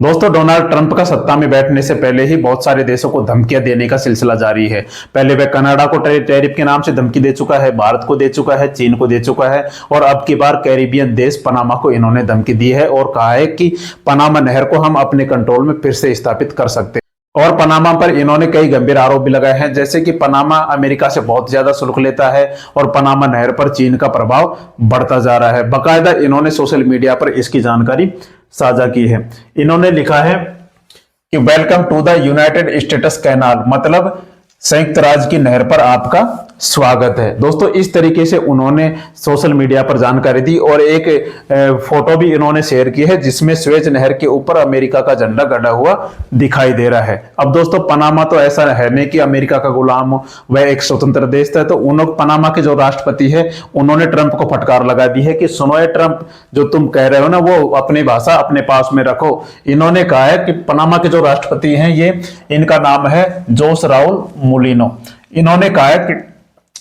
दोस्तों, Donald Trump का सत्ता में बैठने से पहले ही बहुत सारे देशों को धमकियां देने का सिलसिला जारी है। पहले वह कनाडा को टैरिफ के नाम से धमकी दे चुका है, भारत को दे चुका है, चीन को दे चुका है और अब की बार कैरिबियन देश पनामा को इन्होंने धमकी दी है और कहा है कि पनामा नहर को हम अपने कंट्रोल में फिर से स्थापित कर सकते हैं। और पनामा पर इन्होंने कई गंभीर आरोप भी लगाए हैं, जैसे कि पनामा अमेरिका से बहुत ज्यादा शुल्क लेता है और पनामा नहर पर चीन का प्रभाव बढ़ता जा रहा है। बाकायदा इन्होंने सोशल मीडिया पर इसकी जानकारी साझा की है। इन्होंने लिखा है कि welcome to the United States canal, मतलब संयुक्त राज्य की नहर पर आपका स्वागत है। दोस्तों, इस तरीके से उन्होंने सोशल मीडिया पर जानकारी दी और एक फोटो भी इन्होंने शेयर की है जिसमें स्वेज नहर के ऊपर अमेरिका का झंडा गड़ा हुआ दिखाई दे रहा है। अब दोस्तों, पनामा तो ऐसा है नहीं कि अमेरिका का गुलाम हो, वह एक स्वतंत्र देश था। तो पनामा के जो राष्ट्रपति है उन्होंने ट्रंप को फटकार लगा दी है कि सुनो ये ट्रंप, जो तुम कह रहे हो ना वो अपनी भाषा अपने पास में रखो। इन्होंने कहा है कि पनामा के जो राष्ट्रपति हैं ये इनका नाम है जोस राउल मुलिनो। इन्होंने कहा है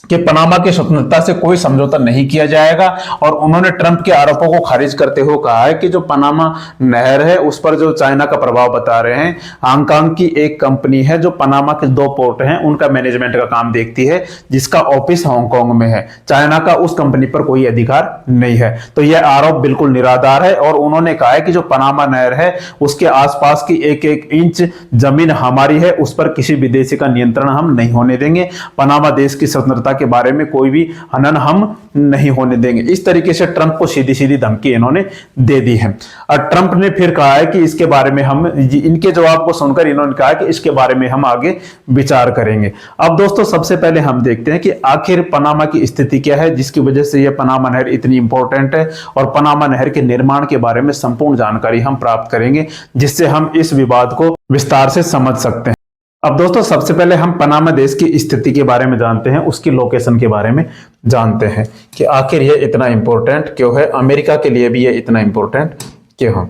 कि पनामा की स्वतंत्रता से कोई समझौता नहीं किया जाएगा और उन्होंने ट्रंप के आरोपों को खारिज करते हुए कहा है कि जो पनामा नहर है उस पर जो चाइना का प्रभाव बता रहे हैं, हांगकांग की एक कंपनी है जो पनामा के 2 पोर्ट हैं उनका मैनेजमेंट का काम देखती है, जिसका ऑफिस हांगकांग में है। चाइना का उस कंपनी पर कोई अधिकार नहीं है। तो यह आरोप बिल्कुल निराधार है और उन्होंने कहा है कि जो पनामा नहर है उसके आसपास की एक एक इंच जमीन हमारी है, उस पर किसी विदेशी का नियंत्रण हम नहीं होने देंगे। पनामा देश की स्वतंत्रता के बारे में कोई भी हनन हम नहीं होने देंगे। इस तरीके से ट्रंप को सीधी सीधी धमकी इन्होंने दे दी है। और ट्रंप ने फिर कहा है कि इसके बारे में हम, इनके जवाब को सुनकर इन्होंने कहा कि इसके बारे में हम आगे विचार करेंगे। अब दोस्तों, सबसे पहले हम देखते हैं कि आखिर पनामा की स्थिति क्या है जिसकी वजह से यह पनामा नहर इतनी इंपॉर्टेंट है और पनामा नहर के निर्माण के बारे में संपूर्ण जानकारी हम प्राप्त करेंगे जिससे हम इस विवाद को विस्तार से समझ सकते हैं। अब दोस्तों, सबसे पहले हम पनामा देश की स्थिति के बारे में जानते हैं, उसकी लोकेशन के बारे में जानते हैं कि आखिर यह इतना इंपॉर्टेंट क्यों है, अमेरिका के लिए भी यह इतना इंपॉर्टेंट क्यों है।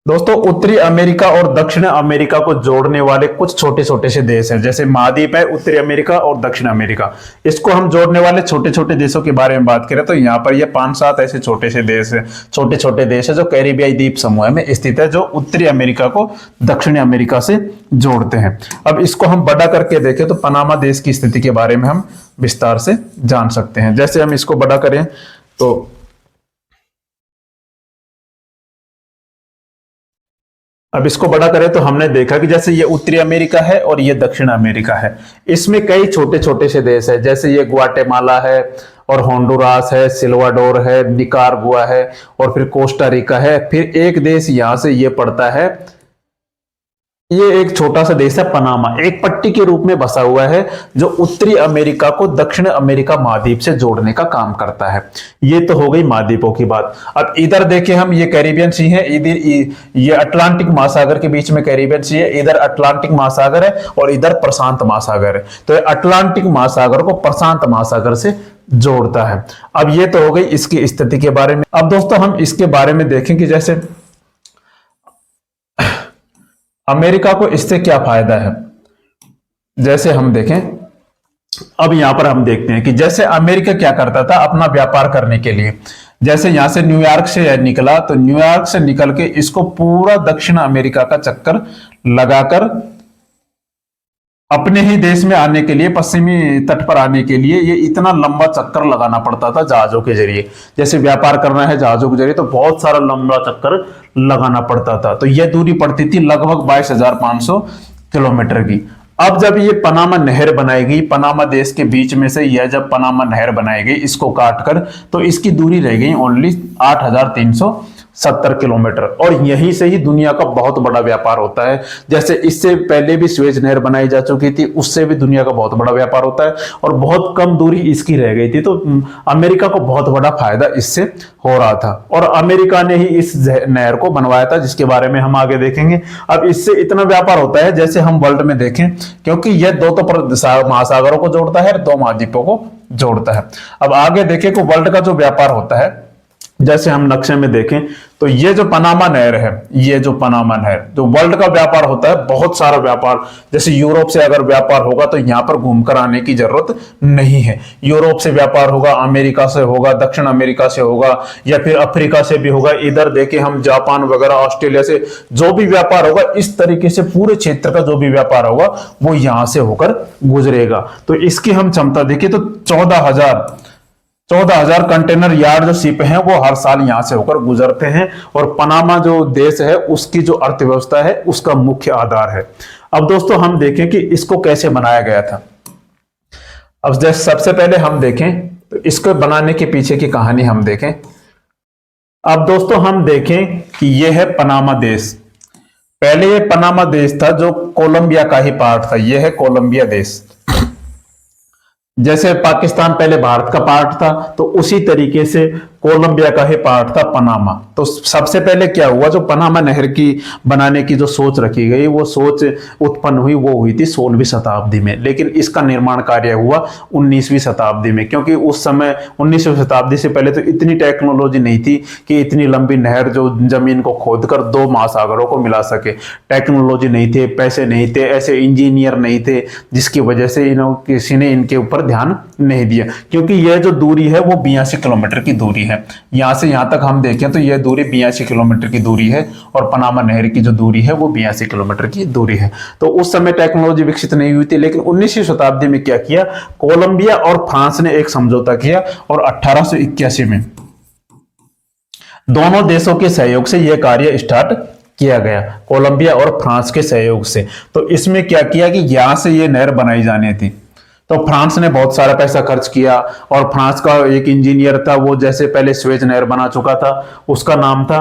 दोस्तों, उत्तरी अमेरिका और दक्षिण अमेरिका को जोड़ने वाले कुछ छोटे छोटे से देश हैं, जैसे महाद्वीप है उत्तरी अमेरिका और दक्षिण अमेरिका। इसको हम जोड़ने वाले छोटे छोटे देशों के बारे में बात करें तो यहाँ पर ये 5-7 ऐसे छोटे से देश है, छोटे छोटे देश है जो कैरिबियाई द्वीप समूह में स्थित है, जो उत्तरी अमेरिका को दक्षिणी अमेरिका से जोड़ते हैं। अब इसको हम बड़ा करके देखें तो पनामा देश की स्थिति के बारे में हम विस्तार से जान सकते हैं। जैसे हम इसको बड़ा करें तो अब इसको बड़ा करें तो हमने देखा कि जैसे ये उत्तरी अमेरिका है और ये दक्षिण अमेरिका है, इसमें कई छोटे छोटे से देश है, जैसे ये ग्वाटेमाला है और होंडुरास है, सिल्वाडोर है, निकारागुआ है और फिर कोस्टा रिका है। फिर एक देश यहां से ये पड़ता है, ये एक छोटा सा देश है पनामा, एक पट्टी के रूप में बसा हुआ है जो उत्तरी अमेरिका को दक्षिण अमेरिका महाद्वीप से जोड़ने का काम करता है। ये तो हो गई महाद्वीपों की बात। अब इधर देखें हम, ये कैरिबियन सी है, इधर ये अटलांटिक महासागर के बीच में कैरिबियन सी है, इधर अटलांटिक महासागर है और इधर प्रशांत महासागर है। तो अटलांटिक महासागर को प्रशांत महासागर से जोड़ता है। अब ये तो हो गई इसकी स्थिति के बारे में। अब दोस्तों, हम इसके बारे में देखें कि जैसे अमेरिका को इससे क्या फायदा है। जैसे हम देखें, अब यहां पर हम देखते हैं कि जैसे अमेरिका क्या करता था अपना व्यापार करने के लिए, जैसे यहां से न्यूयॉर्क से निकला तो न्यूयॉर्क से निकल के इसको पूरा दक्षिण अमेरिका का चक्कर लगाकर अपने ही देश में आने के लिए, पश्चिमी तट पर आने के लिए ये इतना लंबा चक्कर लगाना पड़ता था जहाजों के जरिए। जैसे व्यापार करना है जहाजों के जरिए तो बहुत सारा लंबा चक्कर लगाना पड़ता था। तो यह दूरी पड़ती थी लगभग 22,500 किलोमीटर की। अब जब ये पनामा नहर बनाई गई, पनामा देश के बीच में से यह जब पनामा नहर बनाई गई इसको काटकर, तो इसकी दूरी रह गई ओनली 8,370 किलोमीटर और यहीं से ही दुनिया का बहुत बड़ा व्यापार होता है। जैसे इससे पहले भी स्वेज नहर बनाई जा चुकी थी, उससे भी दुनिया का बहुत बड़ा व्यापार होता है और बहुत कम दूरी इसकी रह गई थी। तो अमेरिका को बहुत बड़ा फायदा इससे हो रहा था और अमेरिका ने ही इस नहर को बनवाया था, जिसके बारे में हम आगे देखेंगे। अब इससे इतना व्यापार होता है जैसे हम वर्ल्ड में देखें, क्योंकि यह दो तो महासागरों को जोड़ता है, 2 महाद्वीपों को जोड़ता है। अब आगे देखें कि वर्ल्ड का जो व्यापार होता है, जैसे हम नक्शे में देखें तो ये जो पनामा नहर है, ये जो पनामा नहर, जो वर्ल्ड का व्यापार होता है, बहुत सारा व्यापार, जैसे यूरोप से अगर व्यापार होगा तो यहां पर घूमकर आने की जरूरत नहीं है। यूरोप से व्यापार होगा, अमेरिका से होगा, दक्षिण अमेरिका से होगा, या फिर अफ्रीका से भी होगा, इधर देखे हम जापान वगैरह, ऑस्ट्रेलिया से जो भी व्यापार होगा, इस तरीके से पूरे क्षेत्र का जो भी व्यापार होगा वो यहां से होकर गुजरेगा। तो इसकी हम क्षमता देखिए तो 14,000 कंटेनर यार्ड जो शिप हैं वो हर साल यहां से होकर गुजरते हैं, और पनामा जो देश है उसकी जो अर्थव्यवस्था है उसका मुख्य आधार है। अब दोस्तों हम देखें कि इसको कैसे बनाया गया था। अब सबसे पहले हम देखें तो इसको बनाने के पीछे की कहानी हम देखें। अब दोस्तों हम देखें कि यह है पनामा देश। पहले ये पनामा देश था जो कोलंबिया का ही पार्ट था। यह है कोलंबिया देश। जैसे पाकिस्तान पहले भारत का पार्ट था, तो उसी तरीके से कोलंबिया का ही पार्ट था पनामा। तो सबसे पहले क्या हुआ, जो पनामा नहर की बनाने की जो सोच रखी गई, वो सोच उत्पन्न हुई, वो हुई थी 16वीं शताब्दी में, लेकिन इसका निर्माण कार्य हुआ 19वीं शताब्दी में, क्योंकि उस समय 19वीं शताब्दी से पहले तो इतनी टेक्नोलॉजी नहीं थी कि इतनी लंबी नहर जो जमीन को खोदकर दो महासागरों को मिला सके। टेक्नोलॉजी नहीं थे, पैसे नहीं थे, ऐसे इंजीनियर नहीं थे, जिसकी वजह से किसी ने इनके ऊपर ध्यान नहीं दिया। क्योंकि यह जो दूरी है वो 82 किलोमीटर की दूरी है। यहां से यहां तक हम देखें तो यह दूरी 82 किलोमीटर की दूरी है, और पनामा नहर की जो दूरी है वो 82 किलोमीटर की दूरी है। तो उस समय टेक्नोलॉजी विकसित नहीं हुई थी, लेकिन 19वीं शताब्दी में क्या किया, कोलंबिया और फ्रांस ने एक समझौता किया, और 1881 में दोनों देशों के सहयोग से यह कार्य स्टार्ट किया गया, कोलंबिया और फ्रांस के सहयोग से। तो इसमें क्या किया कि यहां से यह नहर बनाई जानी थी। तो फ्रांस ने बहुत सारा पैसा खर्च किया, और फ्रांस का एक इंजीनियर था, वो जैसे पहले स्वेज नहर बना चुका था, उसका नाम था,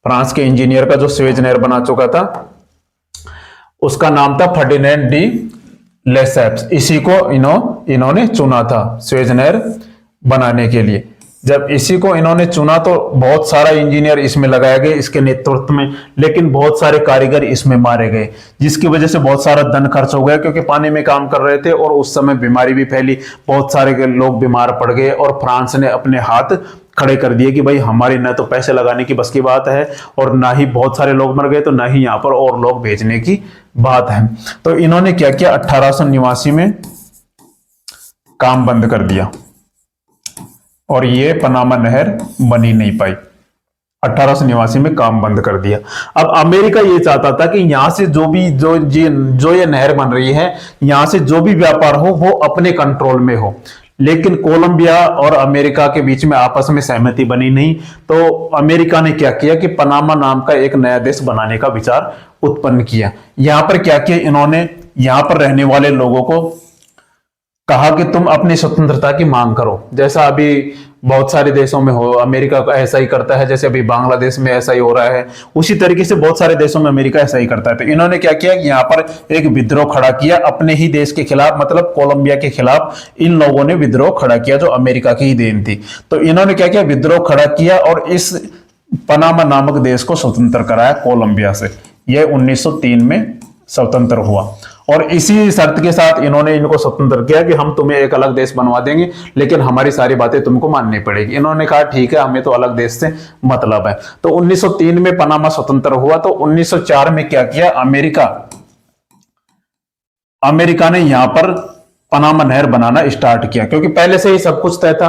फ्रांस के इंजीनियर का जो स्वेज नहर बना चुका था उसका नाम था फर्डिनेंड डी लेसेप्स। इसी को इन्होंने चुना था स्वेज नहर बनाने के लिए। जब इसी को इन्होंने चुना तो बहुत सारा इंजीनियर इसमें लगाए गए इसके नेतृत्व में, लेकिन बहुत सारे कारीगर इसमें मारे गए, जिसकी वजह से बहुत सारा धन खर्च हो गया, क्योंकि पानी में काम कर रहे थे, और उस समय बीमारी भी फैली, बहुत सारे लोग बीमार पड़ गए, और फ्रांस ने अपने हाथ खड़े कर दिए कि भाई हमारी न तो पैसे लगाने की बस की बात है, और ना ही बहुत सारे लोग मर गए, तो ना ही यहाँ पर और लोग भेजने की बात है। तो इन्होंने क्या किया, 1889 में काम बंद कर दिया, और ये पनामा नहर बनी नहीं पाई। 1889 में काम बंद कर दिया। अब अमेरिका ये चाहता था कि यहां से जो ये नहर बन रही है, यहां से जो भी व्यापार हो वो अपने कंट्रोल में हो, लेकिन कोलंबिया और अमेरिका के बीच में आपस में सहमति बनी नहीं। तो अमेरिका ने क्या किया कि पनामा नाम का एक नया देश बनाने का विचार उत्पन्न किया। यहां पर क्या किया इन्होंने, यहां पर रहने वाले लोगों को कहा कि तुम अपनी स्वतंत्रता की मांग करो, जैसा अभी बहुत सारे देशों में हो, अमेरिका ऐसा ही करता है, जैसे अभी बांग्लादेश में ऐसा ही हो रहा है, उसी तरीके से बहुत सारे देशों में अमेरिका ऐसा ही करता है। तो इन्होंने क्या किया कि यहाँ पर एक विद्रोह खड़ा किया अपने ही देश के खिलाफ, मतलब कोलंबिया के खिलाफ इन लोगों ने विद्रोह खड़ा किया, जो अमेरिका की ही देन थी। तो इन्होंने क्या किया, विद्रोह खड़ा किया, और इस पनामा नामक देश को स्वतंत्र कराया कोलंबिया से। यह 1903 में स्वतंत्र हुआ, और इसी शर्त के साथ इन्होंने इनको स्वतंत्र किया कि हम तुम्हें एक अलग देश बनवा देंगे, लेकिन हमारी सारी बातें तुमको माननी पड़ेगी। इन्होंने कहा ठीक है, हमें तो अलग देश से मतलब है। तो 1903 में पनामा स्वतंत्र हुआ। तो 1904 में क्या किया, अमेरिका ने यहां पर पनामा नहर बनाना स्टार्ट किया, क्योंकि पहले से ही सब कुछ तय था।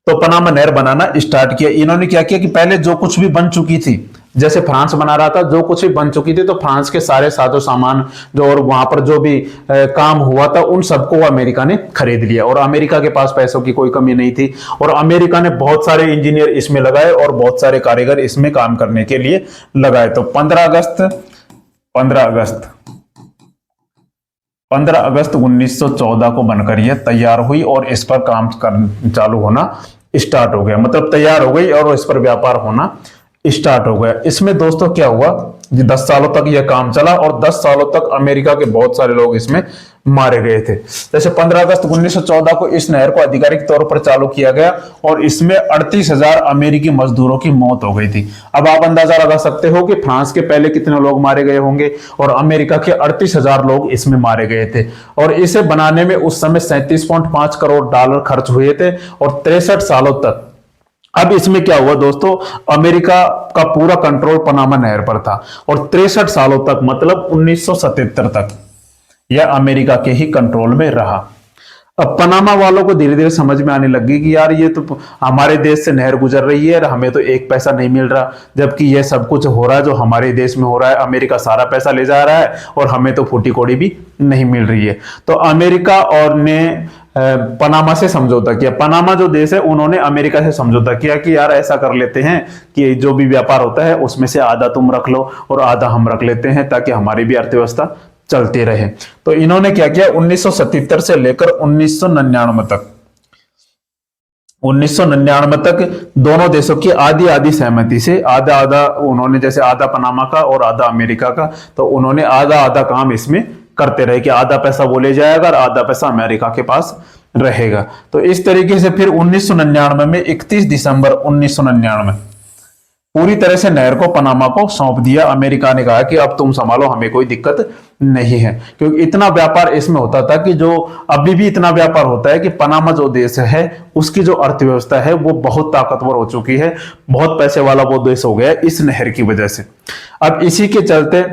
तो पनामा नहर बनाना स्टार्ट किया। इन्होंने क्या किया कि पहले जो कुछ भी बन चुकी थी, जैसे फ्रांस बना रहा था, जो कुछ भी बन चुकी थी, तो फ्रांस के सारे साजो सामान जो और वहां पर जो भी काम हुआ था, उन सबको अमेरिका ने खरीद लिया, और अमेरिका के पास पैसों की कोई कमी नहीं थी, और अमेरिका ने बहुत सारे इंजीनियर इसमें लगाए, और बहुत सारे कारीगर इसमें काम करने के लिए लगाए। तो 15 अगस्त 1914 को बनकर यह तैयार हुई, और इस पर काम चालू होना स्टार्ट हो गया, मतलब तैयार हो गई और इस पर व्यापार होना स्टार्ट हो गया। इसमें दोस्तों क्या हुआ, 10 सालों तक यह काम चला, और 10 सालों तक अमेरिका के बहुत सारे लोग इसमें मारे गए थे। जैसे 15 अगस्त 1914 को इस नहर को आधिकारिक तौर पर चालू किया गया, और इसमें 38,000 अमेरिकी मजदूरों की मौत हो गई थी। अब आप अंदाजा लगा सकते हो कि फ्रांस के पहले कितने लोग मारे गए होंगे, और अमेरिका के 38,000 लोग इसमें मारे गए थे। और इसे बनाने में उस समय $37.5 करोड़ खर्च हुए थे, और 63 सालों तक अब इसमें क्या हुआ दोस्तों, अमेरिका का पूरा कंट्रोल पनामा नहर पर था और 63 सालों तक, मतलब 1977 तक यह अमेरिका के ही कंट्रोल में रहा। अब पनामा वालों को धीरे धीरे समझ में आने लगी कि यार ये तो हमारे देश से नहर गुजर रही है और हमें तो एक पैसा नहीं मिल रहा, जबकि ये सब कुछ हो रहा है जो हमारे देश में हो रहा है, अमेरिका सारा पैसा ले जा रहा है और हमें तो फूटी कौड़ी भी नहीं मिल रही है। तो अमेरिका और ने पनामा से समझौता किया। पनामा जो देश है उन्होंने अमेरिका से समझौता किया कि यार ऐसा कर लेते हैं कि जो भी व्यापार होता है उसमें से आधा तुम रख लो और आधा हम रख लेते हैं, ताकि हमारी भी अर्थव्यवस्था चलती रहे। तो इन्होंने क्या किया, 1977 से लेकर 1999 तक, 1999 तक दोनों देशों की आधी आधी सहमति से आधा आधा उन्होंने, जैसे आधा पनामा का और आधा अमेरिका का, तो उन्होंने आधा आधा काम इसमें करते रहे कि आधा पैसा वो ले जाएगा और आधा पैसा अमेरिका के पास रहेगा। तो इस तरीके से फिर 1999 में 31 दिसंबर 1999 पूरी तरह से नहर को पनामा को सौंप दिया। अमेरिका ने कहा कि अब तुम संभालो, हमें कोई दिक्कत नहीं है, क्योंकि इतना व्यापार इसमें होता था कि जो अभी भी इतना व्यापार होता है कि पनामा जो देश है उसकी जो अर्थव्यवस्था है वो बहुत ताकतवर हो चुकी है, बहुत पैसे वाला वो देश हो गया इस नहर की वजह से। अब इसी के चलते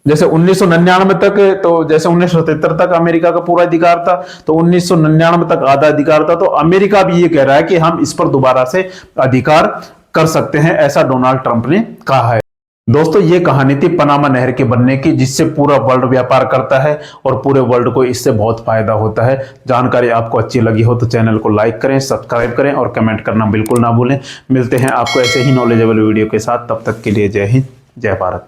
जैसे 1999 तक, तो जैसे 1977 तक अमेरिका का पूरा अधिकार था, तो 1999 तक आधा अधिकार था। तो अमेरिका भी ये कह रहा है कि हम इस पर दोबारा से अधिकार कर सकते हैं, ऐसा डोनाल्ड ट्रंप ने कहा है। दोस्तों ये कहानी थी पनामा नहर के बनने की, जिससे पूरा वर्ल्ड व्यापार करता है और पूरे वर्ल्ड को इससे बहुत फायदा होता है। जानकारी आपको अच्छी लगी हो तो चैनल को लाइक करें, सब्सक्राइब करें और कमेंट करना बिल्कुल ना भूलें। मिलते हैं आपको ऐसे ही नॉलेजेबल वीडियो के साथ, तब तक के लिए जय हिंद, जय भारत।